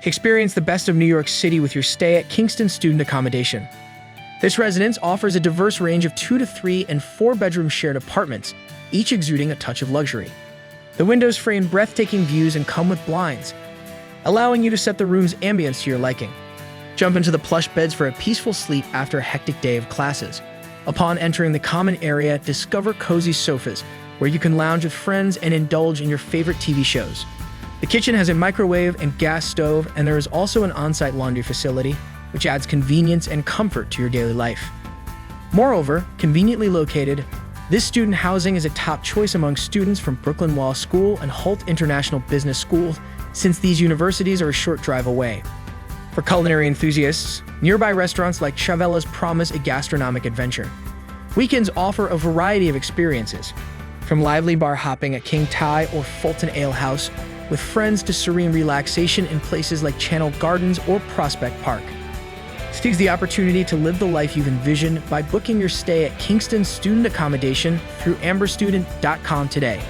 Experience the best of New York City with your stay at Kingston Student Accommodation. This residence offers a diverse range of 2 to 3 and 4-bedroom shared apartments, each exuding a touch of luxury. The windows frame breathtaking views and come with blinds, allowing you to set the room's ambience to your liking. Jump into the plush beds for a peaceful sleep after a hectic day of classes. Upon entering the common area, discover cozy sofas where you can lounge with friends and indulge in your favorite TV shows. The kitchen has a microwave and gas stove, and there is also an on-site laundry facility, which adds convenience and comfort to your daily life. Moreover, conveniently located, this student housing is a top choice among students from Brooklyn Law School and Hult International Business School, since these universities are a short drive away. For culinary enthusiasts, nearby restaurants like Chavella's promise a gastronomic adventure. Weekends offer a variety of experiences, from lively bar hopping at King Thai or Fulton Ale House with friends to serene relaxation in places like Channel Gardens or Prospect Park. Seize the opportunity to live the life you've envisioned by booking your stay at Kingston Student Accommodation through amberstudent.com today.